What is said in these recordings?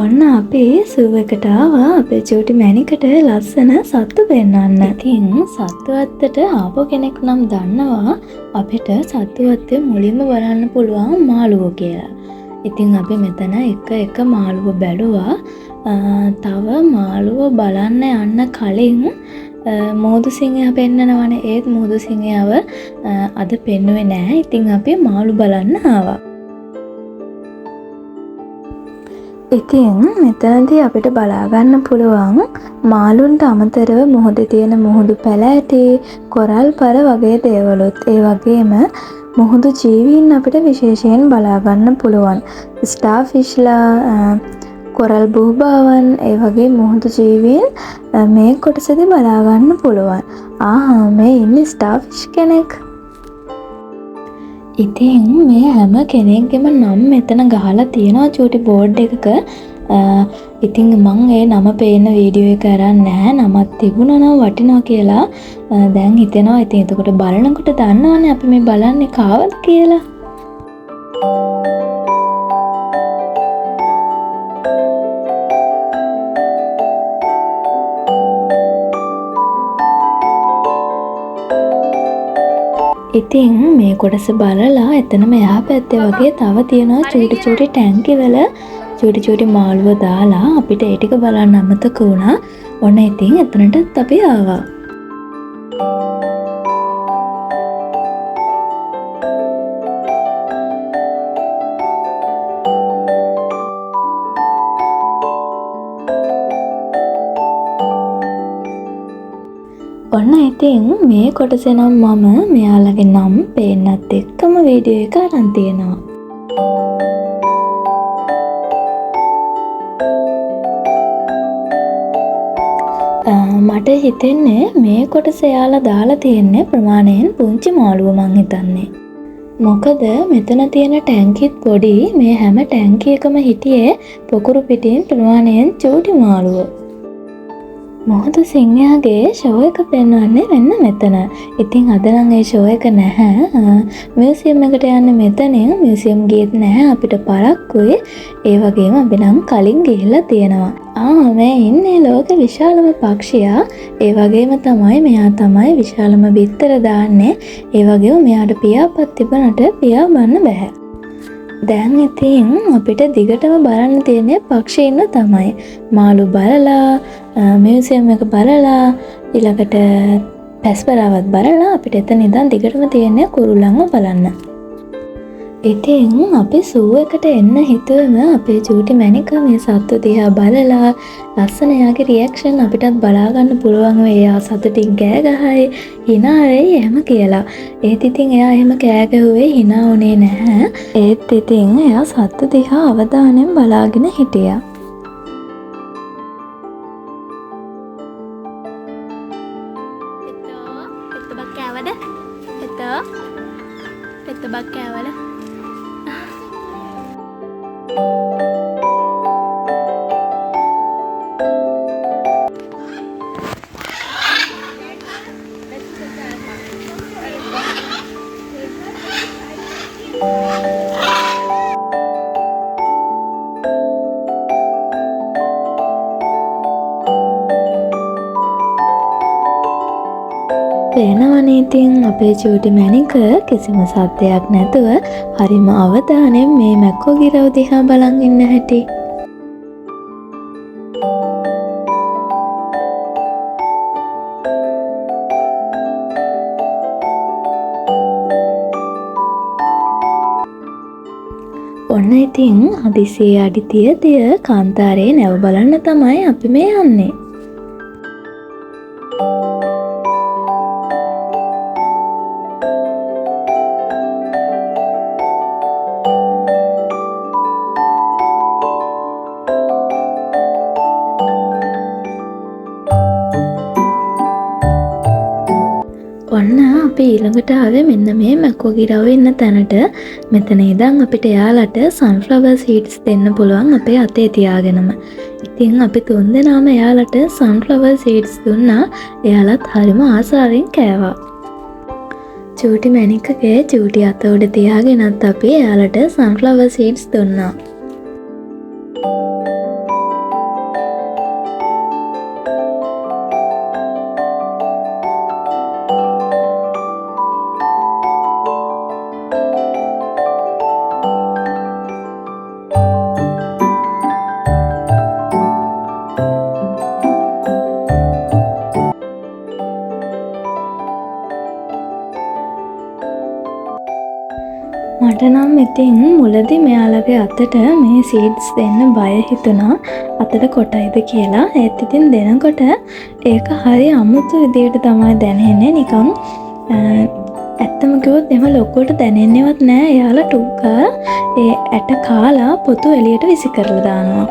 ඔන්න අපි සූ එකට ආවා අපේ චූටි මැණිකට ලස්සන සත්තු පෙන්නන්න. ඉතින් සත්තු වත්තට ආපු කෙනෙක් නම් දන්නවා අපිට සත්තු වත්තේ මුලින්ම බලන්න පුළුවන් මාළුවෝ කියලා. ඉතින් අපි මෙතන එක මාළුවෝ බැලුවා. තව මාළුවෝ බලන්න යන්න කලින් මෝදු සිංහයා පෙන්නනවනේ. ඒත් මෝදු සිංහයාව අද පෙන්නුවේ නැහැ. ඉතින් අපි මාළු බලන්න ආවා. ඉතින් මෙතනදී අපිට බලාගන්න පුළුවන් මාළුන්ට අමතරව මුහුදේ තියෙන මුහුදු පැලෑටි, කොරල් පර වගේ දේවලුත්. ඒ වගේම මුහුදු ජීවීන් අපිට විශේෂයෙන් බලාගන්න පුළුවන්. ස්ටාර් ෆිෂ්ලා, කොරල් බූබාවන්, ඒ වගේ මුහුදු ජීවීන් මේ කොටසදී බලාගන්න පුළුවන්. මේ ඉන්නේ ස්ටාර් ෆිෂ් කෙනෙක්. ඉතින් මේ හැම කෙනෙක්ගෙම නම් මෙතන ගහලා තියෙනවා චූටි බෝඩ් එකක. ඉතින් මං ඒ නම පේන වීඩියෝ එක අරන් නැහැ. නමක් තිබුණා නම් වටිනවා කියලා දැන් හිතෙනවා. ඉතින් එතකොට බලනකොට දන්නවනේ අපි මේ බලන්නේ කාවද කියලා. ඉතින් මේ කොටස බලලා එතනම එහා පැත්තේ වගේ තව තියෙනවා චූටි ටැංකි වල චූටි මාළුවෝ දාලා අපිට ඒ ටික බලන්න අමතක වුණා. ඔන්න ඉතින් එතනටත් අපි ආවා. ඔන්න ඉතින් මේ කොටසේ නම් මම මෙයාලගේ නම් පේන්නත් එක්කම වීඩියෝ එක අරන් තියෙනවා. මට හිතෙන්නේ මේ කොටස එයාලා දාලා තියෙන්නේ ප්‍රමාණයෙන් පුංචි මාළුවෝ මං හිතන්නේ. මොකද මෙතන තියෙන ටැංකිත් පොඩි, මේ හැම ටැංකි එකම හිටියේ පොකුරු පිටින් ප්‍රමාණයෙන් චූටි මාළුවෝ. මොහොදු සිංහයාගේ ෂෝ එක පෙන්වන්නේ වෙන්න මෙතන. ඉතින් අද නම් ඒ ෂෝ එක නැහැ. මියුසියම් එකට යන්න මෙතනින් මියුසියම් ගියෙත් නැහැ. අපිට පරක්කුයි. ඒ වගේම අපි නම් කලින් ගිහිල්ලා තියෙනවා. මේ ඉන්නේ ලෝකේ විශාලම පක්ෂියා. ඒ වගේම තමයි මෙයා තමයි විශාලම බිත්තර දාන්නේ. ඒ වගේම මෙයාට පියාපත් තිබුණට පියා බන්න බෑ. දැන් ඉතින් අපිට දිගටම බලන්න තියෙන්නේ පක්ෂීන්ව තමයි. මාළු බලලා, මියුසියම් එක බලලා, ඊළඟට පැස්පරාවත් බලලා අපිට එතන ඉඳන් දිගටම තියෙන්නේ කුරුල්ලන්ව බලන්න. ඉතින් අපි සූ එකට එන්න හිතුවම අපේ චූටි මැණික මේ සත්තු දිහා බලලා ලස්සන එයාගේ රියැක්ෂන් අපිටත් බලාගන්න පුළුවන් වෙයි. එයා සතුටින් කෑ ගහයි, hina වෙයි එහෙම කියලා. ඒත් ඉතින් එයා එහෙම කෑ ගැහුවේ hina වුණේ නැහැ. ඒත් ඉතින් එයා සත්තු දිහා අවධානයෙන් බලාගෙන හිටියා. Bak käävä det. Että bak käävä det. පේනවනේ ඉතින් අපේ චූටි මැණික කිසිම සද්දයක් නැතුව හරිම අවධානයෙන් මේ මැක්කෝ ගිරව දිහා බලන් ඉන්න හැටි. ඔන්න ඉතින් හදිසියේ අඩි 30 කාන්තාරේ නැව බලන්න තමයි අපි මේ යන්නේ. ඔන්න අපි ඊළඟට ආවේ මෙන්න මේ මැක්කෝ ගිරව ඉන්න තැනට. මෙතන ඉඳන් අපිට එයාලට සන්ෆ්ලවර් සීඩ්ස් දෙන්න පුළුවන් අපේ අතේ තියාගෙනම. ඉතින් අපි තුන් දෙනාම එයාලට සන්ෆ්ලවර් සීඩ්ස් දුන්නා. එයාලත් හරිම ආසාවෙන් කෑවා. චූටි මැණිකගේ චූටි අත උඩ තියාගෙනත් අපි එයාලට සන්ෆ්ලවර් සීඩ්ස් දුන්නා. මට නම් ඉතින් මුලදී මෙයාලගේ අතට මේ සීඩ්ස් දෙන්න බය හිතුණා අතට කොටයිද කියලා. ඒත් ඉතින් දෙනකොට ඒක හරි අමුතු විදියට තමයි දැනෙන්නේ. නිකන් ඇත්තම කිව්වොත් එහෙම ලොකුවට දැනෙන්නේවත් නෑ. එයාලා ටුක් ඒ ඇට කාලා පොතු එළියට විසි කරලා දානවා.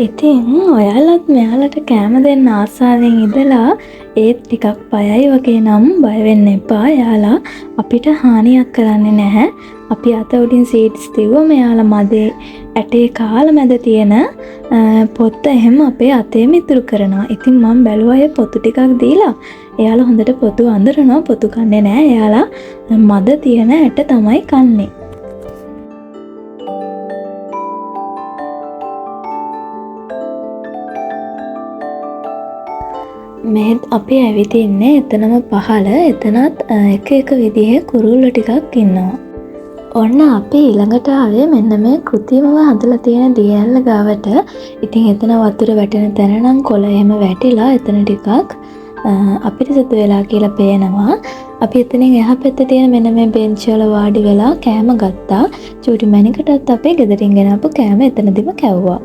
ඉතින් ඔයාලත් මෙයාලට කෑම දෙන්න ආසාවෙන් ඉඳලා ඒත් ටිකක් බයයි වගේ නම් බය වෙන්න එපා. එයාලා අපිට හානියක් කරන්නේ නැහැ. අපි අත උඩින් සීඩ්ස් තියුවම එයාලා මදේ ඇටේ කාල මැද තියෙන පොත්ත එහෙම අපේ අතේ මිතුරු කරනවා. ඉතින් මම බැලුවා ඒ පොතු ටිකක් දීලා එයාලා හොඳට පොතු අඳුරනවා. පොතු කන්නේ නැහැ. එයාලා මද තියෙන ඇට තමයි කන්නේ. මෙහෙත් අපි ඇවිදින්නේ එතනම පහළ. එතනත් එක එක විදිහේ කුරුල්ලෝ ටිකක් ඉන්නවා. ඔන්න අපි ඊළඟට ආවේ මෙන්න මේ කෘතිමව හදලා තියෙන දියැල්ල ගාවට. ඉතින් එතන වතුර වැටෙන තැන නම් කොළ එහෙම වැටිලා එතන ටිකක් අපිට සිදු වෙලා කියලා පේනවා. අපි එතනින් එහා පැත්තේ තියෙන මෙන්න මේ බෙන්ච් වල වාඩි වෙලා කෑම ගත්තා. චූටි මැණිකටත් අපේ ගෙදරින් ගෙනාපු කෑම එතනදිම කැව්වා.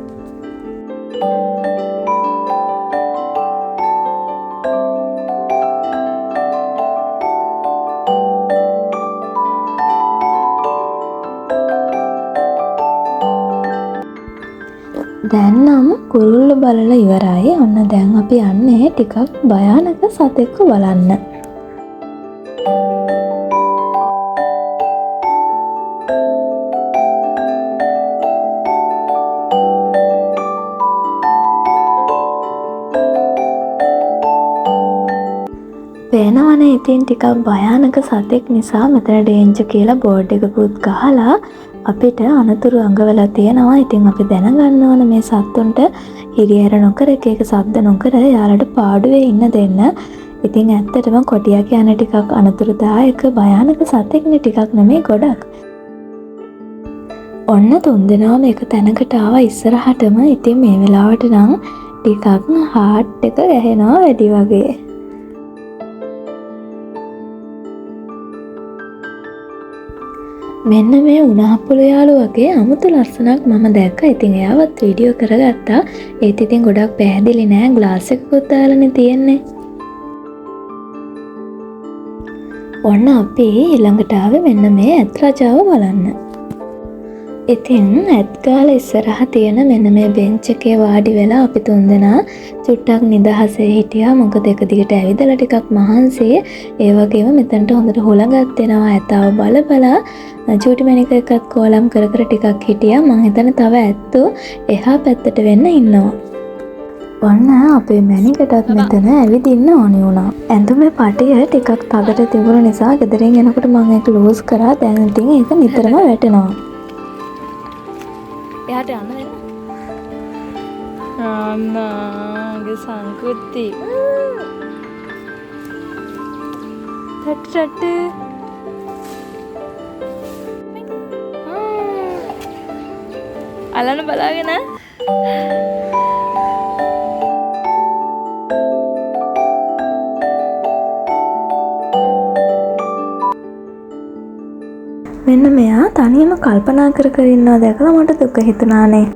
දැන් නම් කුරුල්ල බලලා ඉවරයි. ඔන්න දැන් අපි යන්නේ ටිකක් භයානක සතෙක්ව බලන්න. පේනවනේ ඉතින් ටිකක් භයානක සතෙක් නිසා මෙතන ඩේන්ජර් කියලා බෝඩ් එකකුත් ගහලා අපිට අනතුරු අඟවලා තියෙනවා. ඉතින් අපි දැනගන්න ඕන මේ සත්තුන්ට හිරිහැර නොකර එක එක සද්ද නොකර යාලට පාඩුවේ ඉන්න දෙන්න. ඉතින් ඇත්තටම කොටියා කියන්නේ ටිකක් අනතුරුදායක භයානක සතෙක්නේ. ටිකක් නෙමෙයි ගොඩක්. ඔන්න තුන්දෙනාම එක තැනකට ආවා ඉස්සරහටම. ඉතින් මේ වෙලාවට නම් ටිකක් හાર્ට් එක ගැහෙනවා වැඩි වගේ. මෙන්න මේ උණහපුළු යාළු වගේ අමුතු ලස්සනක් මම දැක්කා. ඉතින් එයාවත් වීඩියෝ කරගත්තා. ඒත් ඉතින් ගොඩක් පැහැදිලි නෑ. ග්ලාස් එකකුත් දාලානේ තියෙන්නේ. ඔන්න අපි ඊළඟට ආවේ මෙන්න මේ ඇත් රජාව බලන්න. ඉතින් ඇත් ගාලා ඉස්සරහ තියෙන මෙන්න මේ බෙන්ච් එකේ වාඩි වෙලා අපි තුන්දෙනා චුට්ටක් නිදහසේ හිටියා. මොකද එක දිගට ඇවිදලා ටිකක් මහන්සි. ඒ වගේම මෙතනට හොඳට හොලඟක් දෙනවා. ඇතාව බල චූටි මැණික එකත් කෝලම් කර කර ටිකක් හිටියා. මං හිතන්නේ තව ඇත්තෝ එහා පැත්තට වෙන්න ඉන්නවා. ඔන්න අපේ මැණිකටත් මෙතන ඇවිදින්න ඕනි වුණා. ඇඳුමේ පටිය ටිකක් තදට තිබුණ නිසා ගෙදරින් එනකොට මං ඒක ලූස් කරා. දැන් ඉතින් ඒක නිතරම වැටෙනවා. එයාට යන්න දෙන්න. අම්මාගේ සංකුත්ති. ටට් අලන බලාගෙන මෙන්න මෙයා තනියම කල්පනා කර ඉන්නවා දැකලා මට දුක හිතුණානේ.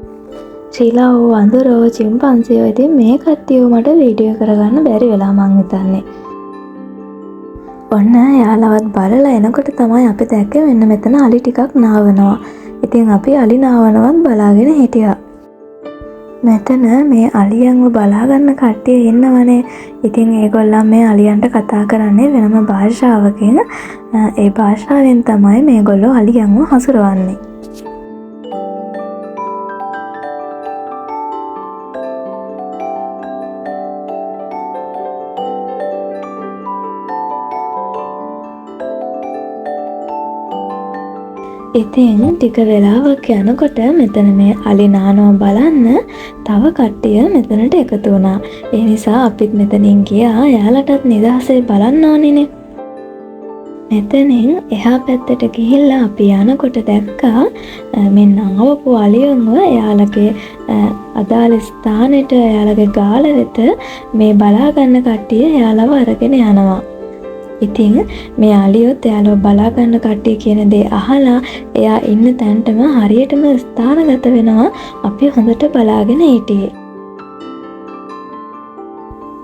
ශ්‍රීලාව වඳුරෝ චිම්පන්සියෝ ඉතින් මේ කට්ටියව මට වීඩියෝ කරගන්න බැරි වෙලා මං හිතන්නේ. ඔන්න යාළුවත් බලලා එනකොට තමයි අපි දැක්කේ මෙන්න මෙතන අලි ටිකක් නාවනවා. ඉතින් අපි අලි නාවනවත් බලාගෙන හිටියා. මෙතන මේ අලියන්ව බලාගන්න කට්ටිය ඉන්නවනේ. ඉතින් ඒගොල්ලන් මේ අලියන්ට කතා කරන්නේ වෙනම භාෂාවකින්. ඒ භාෂාවෙන් තමයි මේගොල්ලෝ අලියන්ව හසුරවන්නේ. ඉතින් ටික වෙලාවක් යනකොට මෙතන මේ අලි නානවා බලන්න තව කට්ටිය මෙතනට එකතු වුණා. ඒ නිසා අපිත් මෙතනින් ගියා. එයාලටත් නිදහසේ බලන්න ඕනේනේ. මෙතනින් එහා පැත්තට ගිහිල්ලා අපි යනකොට දැක්කා මේ නාවපු අලියන්ව එයාලගේ අදාළ ස්ථානෙට එයාලගේ ගාල වෙත මේ බලා ගන්න කට්ටිය එයාලව අරගෙන යනවා. ඉතින් මේ අලියොත් එයාලව බලා ගන්න කට්ටිය කියන දේ අහලා එයා ඉන්න තැනටම හරියටම ස්ථානගත වෙනවා. අපි හොඳට බලාගෙන හිටියේ.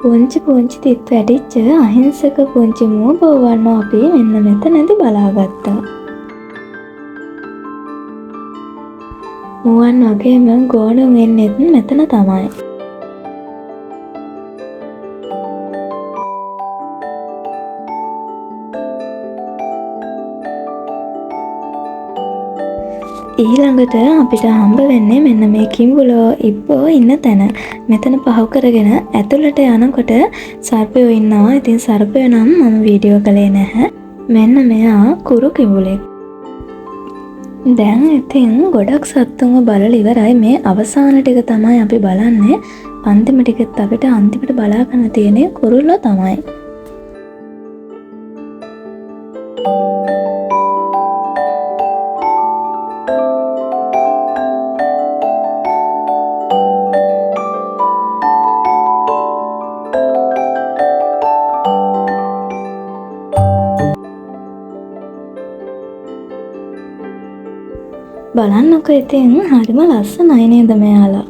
පුංචි තිත් වැටිච්ච අහිංසක පුංචි මුවබෝවන්න අපි මෙන්න මෙතනදී බලාගත්තා. මුවන් වගේම ගෝණුන් එන්නෙත් මෙතන තමයි. ඊළඟට අපිට හම්බ වෙන්නේ මෙන්න මේ කිඹුලෝ ඉබ්බෝ ඉන්න තැන. මෙතන පහු කරගෙන ඇතුළට යනකොට සර්පයෝ ඉන්නවා. ඉතින් සර්පයෝ නම් මම වීඩියෝ කළේ නැහැ. මෙන්න මෙයා කුරු කිඹුලෙක්. දැන් ඉතින් ගොඩක් සත්තුන්ව බලලා ඉවරයි. මේ අවසාන ටික තමයි අපි බලන්නේ. අන්තිම ටිකත් අපිට අන්තිමට බලා ගන්න තියෙන්නේ කුරුල්ලෝ තමයි. බලන්නකො ඉතින් හරිම ලස්සනයි නේද මෙයාලා.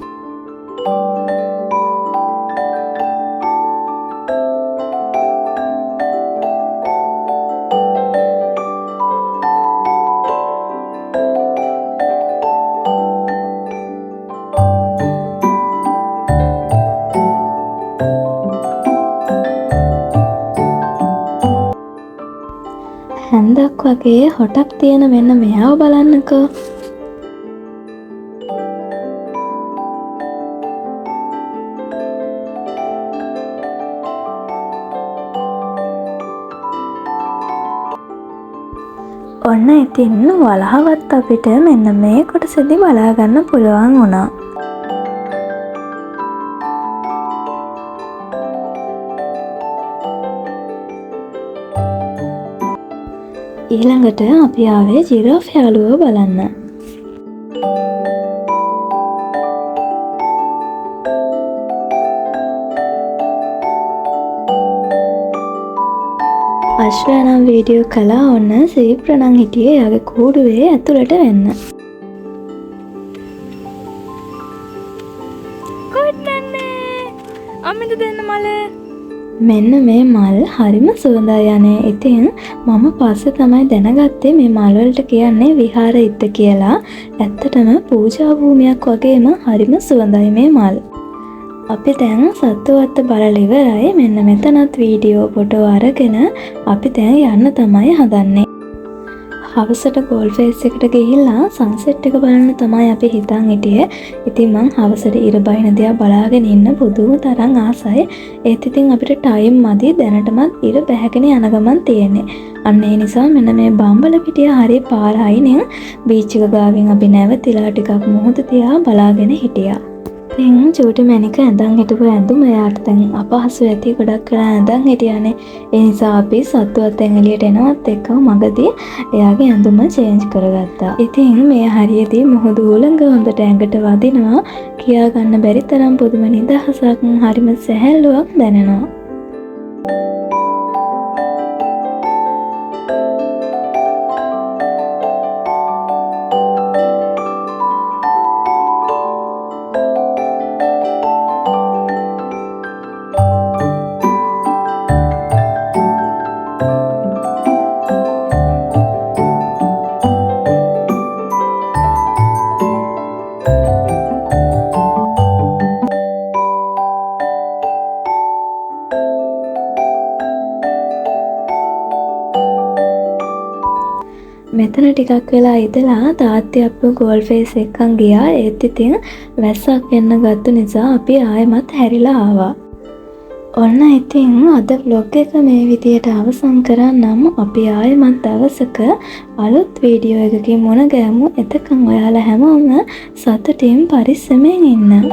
හැන්දක් වගේ හොටක් තියෙන මෙන්න මෙයාව බලන්නකෝ. ඔන්න ඉතින් වලහවත් අපිට මෙන්න මේ කොටසදී බලා ගන්න පුළුවන් වුණා. ඊළඟට අපි ආවේ ජිරාෆ් යාළුවෝ බලන්න. අශ්වයා වීඩියෝ කළා. ඔන්න සීබ්‍රා නම් හිටියේ එයාගේ කූඩුවේ ඇතුළට වෙන්න. කොට්ටන්නේ අම්මට දෙන්න මල. මෙන්න මේ මල් හරිම සුවඳයි යන්නේ. ඉතින් මම පස්සේ තමයි දැනගත්තේ මේ මල් වලට කියන්නේ විහාර ඉත්ත කියලා. ඇත්තටම පූජා භූමියක් වගේම හරිම සුවඳයි මේ මල්. අපි දැන් සත්තුවත්ත බලලා ඉවරයි. මෙන්න මෙතනත් වීඩියෝ ෆොටෝ අරගෙන අපි දැන් යන්න තමයි හදන්නේ. හවසට ගෝල්ඩ් ෆේස් එකට ගිහිල්ලා සන්සෙට් එක බලන්න තමයි අපි හිතන් හිටියේ. ඉතින් මං හවසට ඉර බහින දිහා බලාගෙන ඉන්න පුදුම තරම් ආසයි. ඒත් ඉතින් අපිට ටයිම් මදි. දැනටමත් ඉර බැහැගෙන යන ගමන් තියෙන්නේ. අන්න ඒ නිසා මෙන්න මේ බම්බලපිටිය හරිය පාරයිනේ බීච් එක ගාවින් අපි නැවතිලා ටිකක් මුහුද දිහා බලාගෙන හිටියා. ඉතින් චූටි මැනික ඇඳන් හිටපු ඇඳුම එයාට දැන් අපහසු ඇති ගොඩක් වෙලා ඇඳන් හිටියානේ. ඒ නිසා අපි සත්තුවත්ෙන් එළියට එනවත් එක්කම මගදී එයාගේ ඇඳුම චේන්ජ් කරගත්තා. ඉතින් මේ හරියදී මුහුදු උලංග හොඳට ඇඟට වදිනවා. කියා ගන්න බැරි තරම් පුදුම නිදහසක් හරිම සැහැල්ලුවක් දැනෙනවා. මෙතන ටිකක් වෙලා ඉඳලා තාත්තේ අප්පු ගෝල්ඩ් ෆේස් එක්කන් ගියා. ඒත් ඉතින් වැස්සක් එන්න ගත්ත නිසා අපි ආයෙමත් හැරිලා ආවා. ඔන්න ඉතින් අද vlog එක මේ විදියට අවසන් කරන්නම්. අපි ආයෙමත් දවසක අලුත් වීඩියෝ එකකින් මුණ ගැහමු. එතකන් ඔයාලා හැමෝම සතුටින් පරිස්සමෙන් ඉන්න.